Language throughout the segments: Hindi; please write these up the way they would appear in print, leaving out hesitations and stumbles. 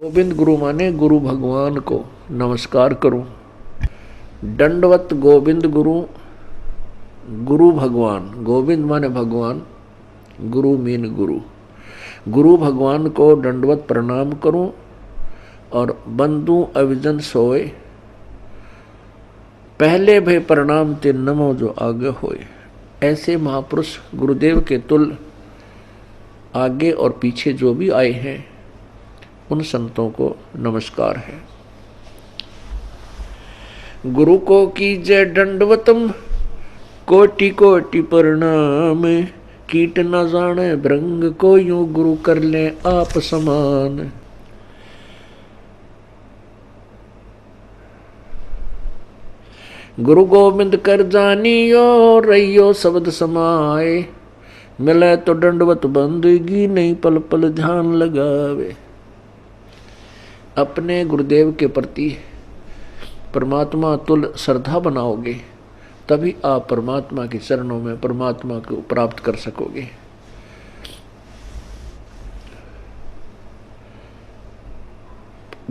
गोविंद गुरु माने गुरु भगवान को नमस्कार करूं। दंडवत गोविंद गुरु। गुरु भगवान, गोविंद माने भगवान, गुरु मीन गुरु। गुरु भगवान को दंडवत प्रणाम करूं और बंधु अविजन सोए। पहले भय प्रणाम ते नमो जो आगे होए। ऐसे महापुरुष गुरुदेव के तुल्य आगे और पीछे जो भी आए हैं उन संतों को नमस्कार है। गुरु को कीजय दंडवतम, कोटि कोटि प्रणाम। कीट न जाने भृंग को, यूं गुरु कर ले आप समान। गुरु गोविंद कर जानियो, रहियो शब्द समाए। मिले तो दंडवत बंदगी, नहीं पल पल ध्यान लगावे। अपने गुरुदेव के प्रति परमात्मा तुल्य श्रद्धा बनाओगे तभी आप परमात्मा के चरणों में परमात्मा को प्राप्त कर सकोगे।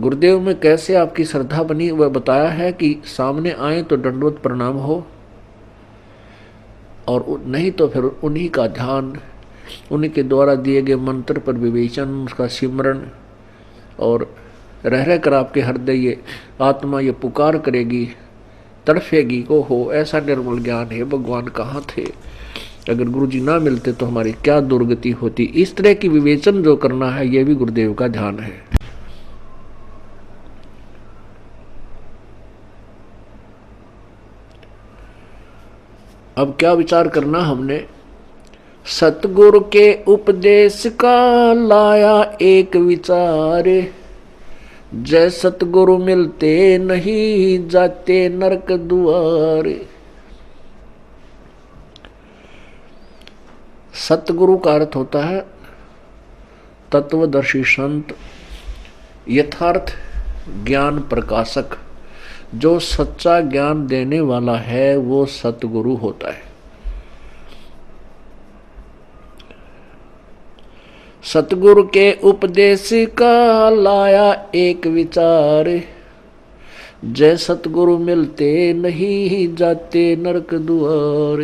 गुरुदेव में कैसे आपकी श्रद्धा बनी वह बताया है कि सामने आए तो दंडवत प्रणाम हो, और नहीं तो फिर उन्हीं का ध्यान, उन्हीं के द्वारा दिए गए मंत्र पर विवेचन, उसका सिमरण, और रह रह कर आपके हृदय ये आत्मा ये पुकार करेगी, तड़फेगी को हो ऐसा निर्मल ज्ञान है भगवान कहाँ थे, अगर गुरु जी ना मिलते तो हमारी क्या दुर्गति होती। इस तरह की विवेचन जो करना है यह भी गुरुदेव का ध्यान है। अब क्या विचार करना हमने, सतगुरु के उपदेश का लाया एक विचार। जय सतगुरु मिलते नहीं, जाते नरक दुआरे। सतगुरु का अर्थ होता है तत्वदर्शी संत, यथार्थ ज्ञान प्रकाशक। जो सच्चा ज्ञान देने वाला है वो सतगुरु होता है। सतगुरु के उपदेश का लाया एक विचार। जय सतगुरु मिलते नहीं, जाते नरक दुआर।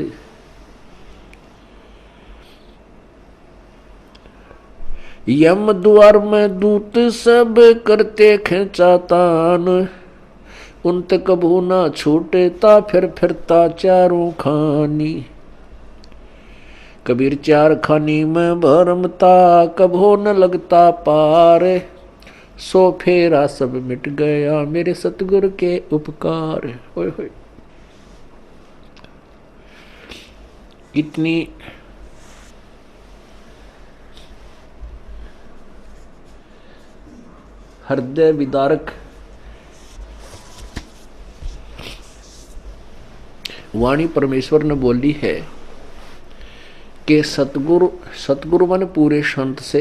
यम द्वार में दूत सब करते खेचातान। उनत कभू ना छूटता, फिर फिरता चारों खानी। कबीर चार खानी में भरमता, कभो न लगता पार। सो फेरा सब मिट गया, मेरे सतगुरु के उपकार। होय होय। इतनी हृदय विदारक वाणी परमेश्वर ने बोली है कि सतगुरु माने पूरे संत से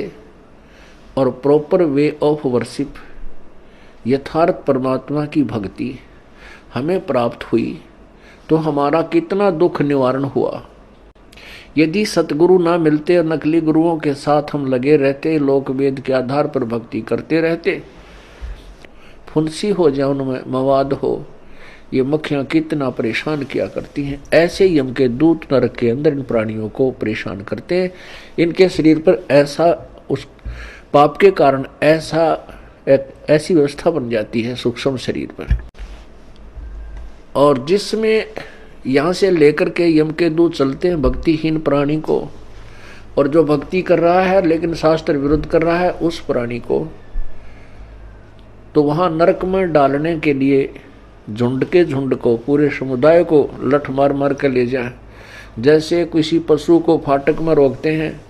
और प्रॉपर वे ऑफ वर्शिप, यथार्थ परमात्मा की भक्ति हमें प्राप्त हुई तो हमारा कितना दुख निवारण हुआ। यदि सतगुरु ना मिलते और नकली गुरुओं के साथ हम लगे रहते, लोक वेद के आधार पर भक्ति करते रहते, फुंसी हो जाए उनमें मवाद हो, ये मक्खियां कितना परेशान किया करती हैं। ऐसे ही यम के दूत नरक के अंदर इन प्राणियों को परेशान करते हैं। इनके शरीर पर ऐसा उस पाप के कारण ऐसी व्यवस्था बन जाती है सूक्ष्म शरीर पर, और जिसमें यहाँ से लेकर के यम के दूत चलते हैं भक्तिहीन प्राणी को, और जो भक्ति कर रहा है लेकिन शास्त्र विरुद्ध कर रहा है उस प्राणी को, तो वहाँ नरक में डालने के लिए झुंड के झुंड को, पूरे समुदाय को लठ मार मार कर ले जाए। जैसे किसी पशु को फाटक में रोकते हैं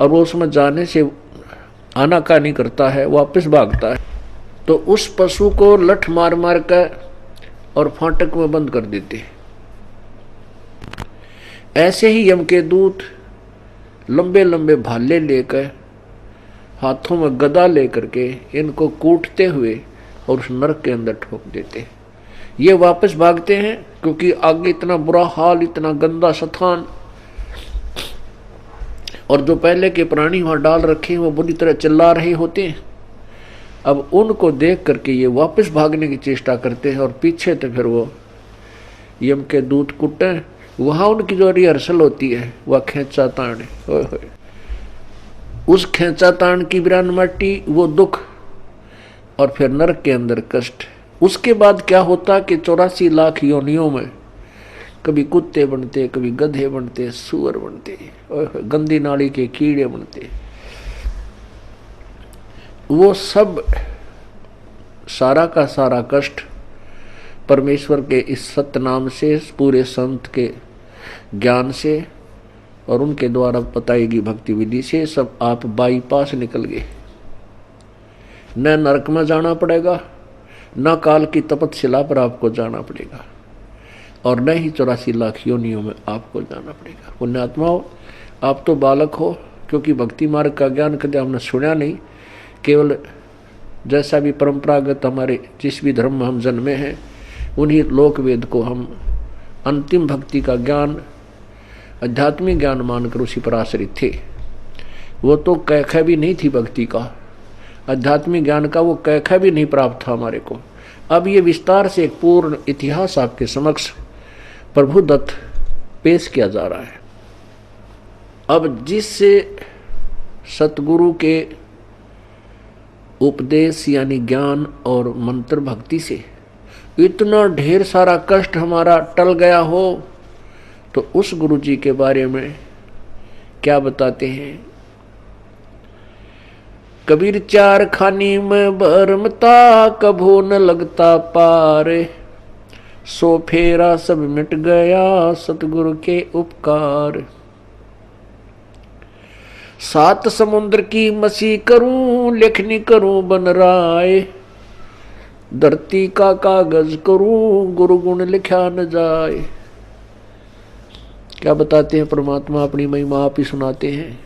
और वो उसमें जाने से आनाकानी करता है, वापस भागता है, तो उस पशु को लठ मार मार कर और फाटक में बंद कर देते हैं। ऐसे ही यम के दूत लंबे लंबे भाले लेकर, हाथों में गदा लेकर के इनको कूटते हुए और उस नरक के अंदर ठोक देते हैं। ये वापस भागते हैं क्योंकि आगे इतना बुरा हाल, इतना गंदा स्थान, और जो पहले के प्राणी वहां डाल रखे हैं वो बुरी तरह चिल्ला रहे होते हैं। अब उनको देख करके ये वापस भागने की चेष्टा करते हैं और पीछे तो फिर वो यम के दूत कुटे। वहां उनकी जो रिहर्सल होती है वह खेचा ताण, उस खेचा ताण की बिरान माटी, वो दुख और फिर नरक के अंदर कष्ट। उसके बाद क्या होता कि 84 लाख योनियों में कभी कुत्ते बनते, कभी गधे बनते, सुअर बनते, गंदी नाली के कीड़े बनते। वो सब सारा का सारा कष्ट परमेश्वर के इस सत्य नाम से, पूरे संत के ज्ञान से और उनके द्वारा बताई गई भक्ति विधि से सब आप बाईपास निकल गए। न नरक में जाना पड़ेगा, न काल की तपस्या पर आपको जाना पड़ेगा, और न ही 84 लाख योनियों में आपको जाना पड़ेगा। पुण्यात्माओं, आप तो बालक हो, क्योंकि भक्ति मार्ग का ज्ञान कभी हमने सुना नहीं। केवल जैसा भी परंपरागत हमारे जिस भी धर्म में हम जन्मे हैं उन्हीं लोक वेद को हम अंतिम भक्ति का ज्ञान, आध्यात्मिक ज्ञान मानकर उसी पर आश्रित थे। वो तो कैखा भी नहीं थी भक्ति का, आध्यात्मिक ज्ञान का वो कैखा भी नहीं प्राप्त था हमारे को। अब ये विस्तार से एक पूर्ण इतिहास आपके समक्ष प्रभु दत्त पेश किया जा रहा है। अब जिससे सतगुरु के उपदेश यानी ज्ञान और मंत्र भक्ति से इतना ढेर सारा कष्ट हमारा टल गया हो, तो उस गुरु जी के बारे में क्या बताते हैं। कबीर चार खानी में भरमता, कभो न लगता पार, सो फेरा सब मिट गया सतगुरु के उपकार। 7 समुद्र की मसी करूं, लेखनी करूं बन राय, धरती का कागज करूं, गुरु गुण लिखा न जाए। क्या बताते हैं परमात्मा, अपनी महिमा आप ही सुनाते हैं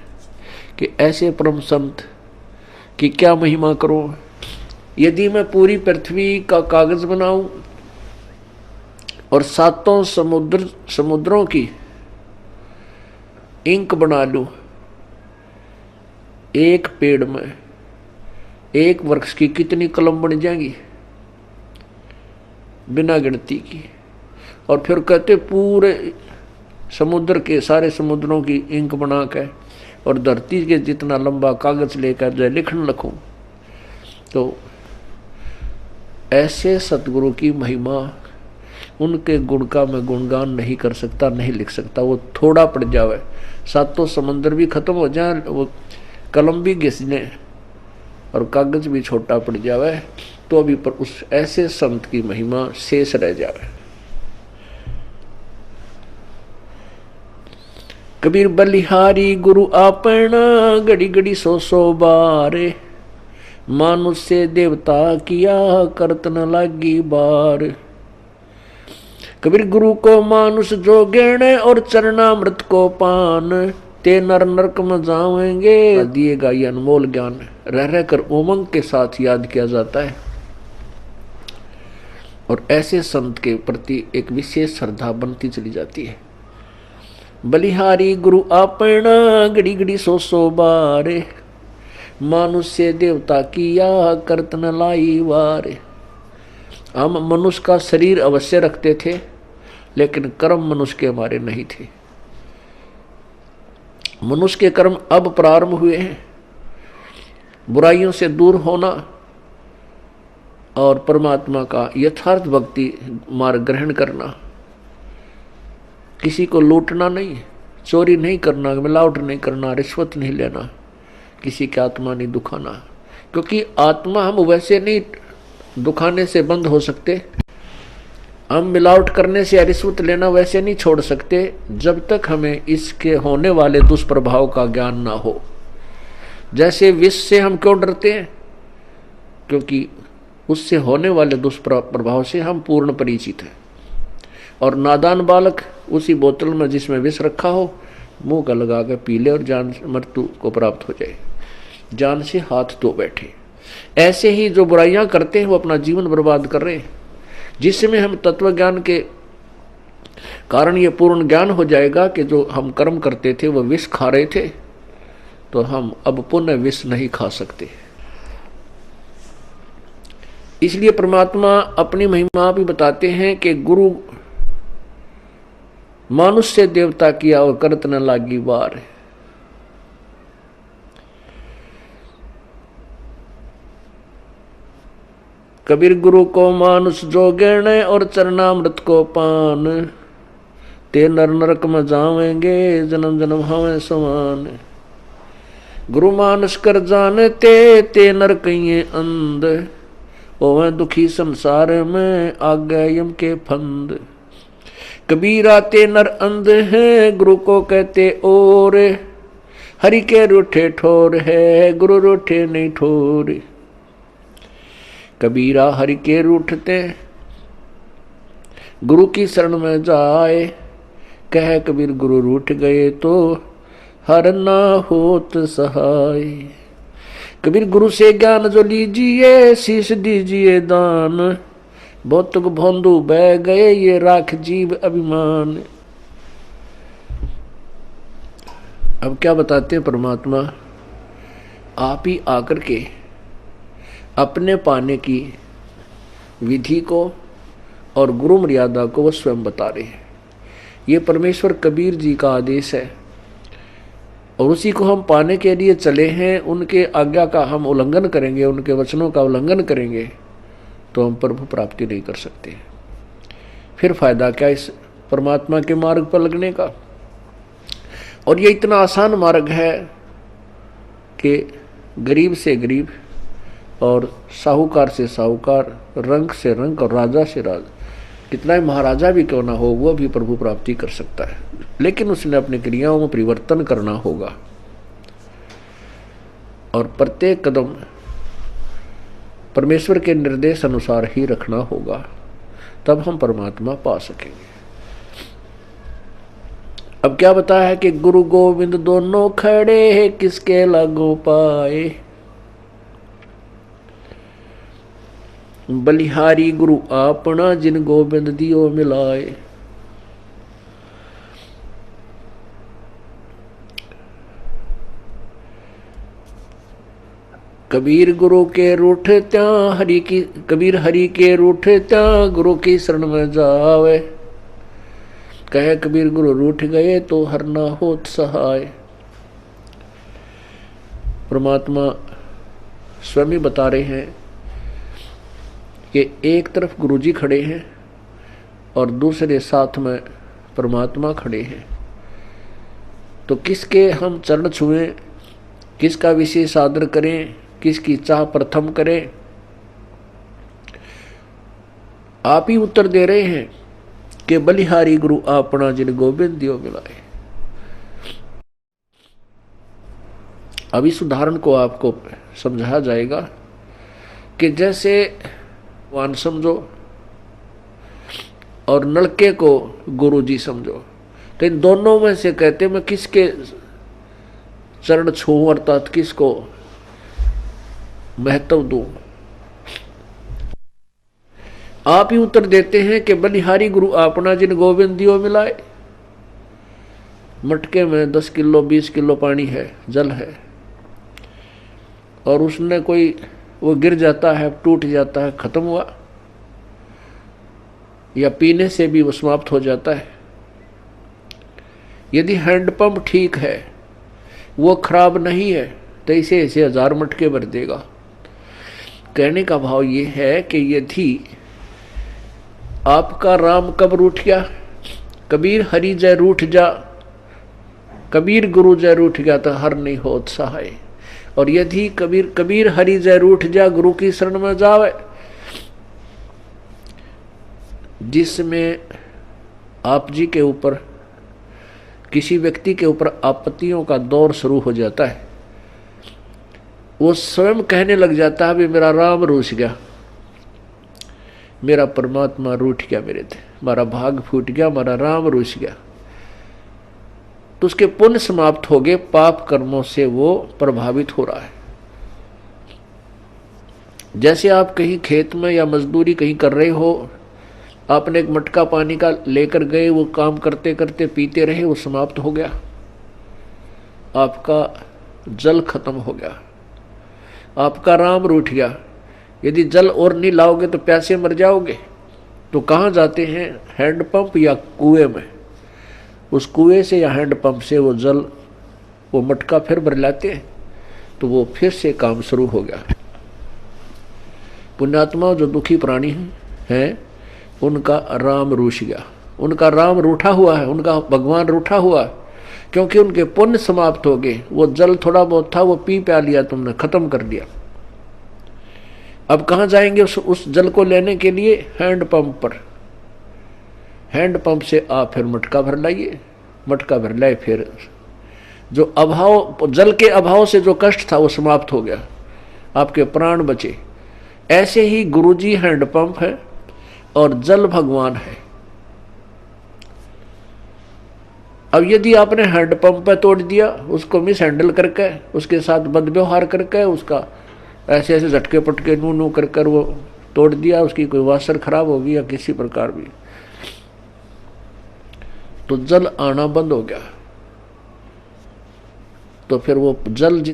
कि ऐसे परम संत की क्या महिमा करूं। यदि मैं पूरी पृथ्वी का कागज बनाऊं और 7 समुद्रों की इंक बना लूं, एक पेड़ में एक वृक्ष की कितनी कलम बन जाएंगी बिना गिनती की। और फिर कहते पूरे समुद्र के सारे समुद्रों की इंक बना के और धरती के जितना लंबा कागज लेकर जो लिखने लगूं। तो ऐसे सतगुरु की महिमा, उनके गुण का मैं गुणगान नहीं कर सकता, नहीं लिख सकता। वो थोड़ा पड़ जावे, 7 समुद्र भी खत्म हो जाए, वो कलम भी घिसने और कागज भी छोटा पड़ जावे, तो अभी पर उस ऐसे संत की महिमा शेष रह जावे। कबीर बलिहारी गुरु आपना, घड़ी घड़ी 100 बार, मानुष से देवता किया करत न लागी बार। कबीर गुरु को मानुष जो गण, और चरणामृत को पान, ते नर नरक में जाएंगे। दिएगा ये अनमोल ज्ञान रह रहकर उमंग के साथ याद किया जाता है, और ऐसे संत के प्रति एक विशेष श्रद्धा बनती चली जाती है। बलिहारी गुरु आपना, घड़ी घड़ी 100 बार, मानुष से देवता किया करत न लाई वार। हम मनुष्य का शरीर अवश्य रखते थे, लेकिन कर्म मनुष्य के हमारे नहीं थे। मनुष्य के कर्म अब प्रारंभ हुए हैं, बुराइयों से दूर होना और परमात्मा का यथार्थ भक्ति मार्ग ग्रहण करना। किसी को लूटना नहीं, चोरी नहीं करना, मिलावट नहीं करना, रिश्वत नहीं लेना, किसी की आत्मा नहीं दुखाना, क्योंकि आत्मा हम वैसे नहीं दुखाने से बंद हो सकते। हम मिलावट करने से या रिश्वत लेना वैसे नहीं छोड़ सकते जब तक हमें इसके होने वाले दुष्प्रभाव का ज्ञान ना हो। जैसे विष से हम क्यों डरते हैं, क्योंकि उससे होने वाले दुष्प्रभाव से हम पूर्ण परिचित हैं। और नादान बालक उसी बोतल में जिसमें विष रखा हो मुंह का लगा कर पी ले और जान मृत्यु को प्राप्त हो जाए, जान से हाथ धो बैठे। ऐसे ही जो बुराइयां करते हैं वो अपना जीवन बर्बाद कर रहे हैं। जिसमें हम तत्व ज्ञान के कारण ये पूर्ण ज्ञान हो जाएगा कि जो हम कर्म करते थे वो विष खा रहे थे, तो हम अब पुनः विष नहीं खा सकते। इसलिए परमात्मा अपनी महिमा भी बताते हैं कि गुरु मानुष से देवता किया और करत न लागी बार। कबीर गुरु को मानुष जो गिरने और चरणामृत को पान, ते नर नरक में जावेंगे जन्म जन्म हमें समान। गुरु मानुष कर जानते ते नर कहिए अंध, ओवे दुखी संसार में आ गए यम के फंद। कबीरा ते नर अंध है गुरु को कहते और, हरि के रूठे ठोर है गुरु रूठे नहीं ठोर। कबीरा हरि के रूठते गुरु की शरण में जाए, कह कबीर गुरु रूठ गए तो हर ना होत सहाय। कबीर गुरु से ज्ञान जो लीजिए शीश दीजिए दान, बहुत भोंदू बह गए ये राख जीव अभिमान। अब क्या बताते हैं परमात्मा, आप ही आकर के अपने पाने की विधि को और गुरु मर्यादा को वो स्वयं बता रहे हैं। ये परमेश्वर कबीर जी का आदेश है और उसी को हम पाने के लिए चले हैं। उनके आज्ञा का हम उल्लंघन करेंगे, उनके वचनों का उल्लंघन करेंगे तो हम प्रभु प्राप्ति नहीं कर सकते। फिर फायदा क्या इस परमात्मा के मार्ग पर लगने का। और ये इतना आसान मार्ग है कि गरीब से गरीब और साहूकार से साहूकार, रंक से रंक और राजा से राजा, कितना ही महाराजा भी क्यों ना हो वो भी प्रभु प्राप्ति कर सकता है, लेकिन उसने अपनी क्रियाओं में परिवर्तन करना होगा और प्रत्येक कदम परमेश्वर के निर्देश अनुसार ही रखना होगा, तब हम परमात्मा पा सकेंगे। अब क्या बताया है कि गुरु गोविंद दोनों खड़े हैं किसके लागू पाए। बलिहारी गुरु आपना जिन गोविंद दियो मिलाए। कबीर गुरु के रूठ त्या हरि की, कबीर हरि के रूठ त्या गुरु की शरण में जावे, कहे कबीर गुरु रूठ गए तो हर ना होत सहाय। परमात्मा स्वयं ही बता रहे हैं कि एक तरफ गुरुजी खड़े हैं और दूसरे साथ में परमात्मा खड़े हैं, तो किसके हम चरण छुएं, किसका विशेष आदर करें, किसकी चाह प्रथम करें। आप ही उत्तर दे रहे हैं कि बलिहारी गुरु आपना जिन गोविंद दियो मिलाए। अब इस उदाहरण को आपको समझाया जाएगा कि जैसे वान समझो और नलके को गुरु जी समझो, तो इन दोनों में से कहते मैं किसके चरण छूं अर्थात किसको महत्व दूं। आप ही उत्तर देते हैं कि बलिहारी गुरु आपना जिन गोविंद दियो मिलाए। मटके में 10 किलो 20 किलो पानी है, जल है, और उसने कोई वो गिर जाता है, टूट जाता है, खत्म हुआ, या पीने से भी वो समाप्त हो जाता है। यदि हैंडपंप ठीक है, वो खराब नहीं है, तो इसे 1000 मटके भर देगा। कहने का भाव ये है कि यदि आपका राम कब रूठ गया, कबीर हरि जय रूठ जा, कबीर गुरु जय रूठ गया तो हर नहीं होत सहाय। और यदि कबीर हरि जय रूठ जा, गुरु की शरण में जावे, जिसमें आप जी के ऊपर किसी व्यक्ति के ऊपर आपत्तियों का दौर शुरू हो जाता है, वो स्वयं कहने लग जाता है भी मेरा राम रूठ गया, मेरा परमात्मा रूठ गया, मेरे थे मेरा भाग फूट गया, मेरा राम रूठ गया, तो उसके पुण्य समाप्त हो गए, पाप कर्मों से वो प्रभावित हो रहा है। जैसे आप कहीं खेत में या मजदूरी कहीं कर रहे हो, आपने एक मटका पानी का लेकर गए, वो काम करते करते पीते रहे, वो समाप्त हो गया, आपका जल खत्म हो गया, आपका राम रूठ गया। यदि जल और नहीं लाओगे तो प्यासे मर जाओगे। तो कहाँ जाते हैं? हैंडपंप या कुएं में। उस कुएं से या हैंडपंप से वो जल, वो मटका फिर भर लाते हैं, तो वो फिर से काम शुरू हो गया। पुण्यात्मा जो दुखी प्राणी हैं उनका राम रूठ गया, उनका राम रूठा हुआ है, उनका भगवान रूठा हुआ है, क्योंकि उनके पुण्य समाप्त हो गए। वो जल थोड़ा बहुत था वो पी प्या लिया, तुमने खत्म कर दिया। अब कहाँ जाएंगे उस जल को लेने के लिए? हैंडपंप पर। हैंडपंप से आप फिर मटका भर लाइए, मटका भर लाए, फिर जो अभाव, जल के अभाव से जो कष्ट था वो समाप्त हो गया, आपके प्राण बचे। ऐसे ही गुरुजी हैंडपंप है और जल भगवान है। अब यदि आपने हैंडपंप पे तोड़ दिया, उसको मिस हैंडल करके, उसके साथ बदव्यवहार करके, उसका ऐसे ऐसे झटके पटके नू नू कर कर वो तोड़ दिया, उसकी कोई वासर खराब होगी या किसी प्रकार भी, तो जल आना बंद हो गया। तो फिर वो जल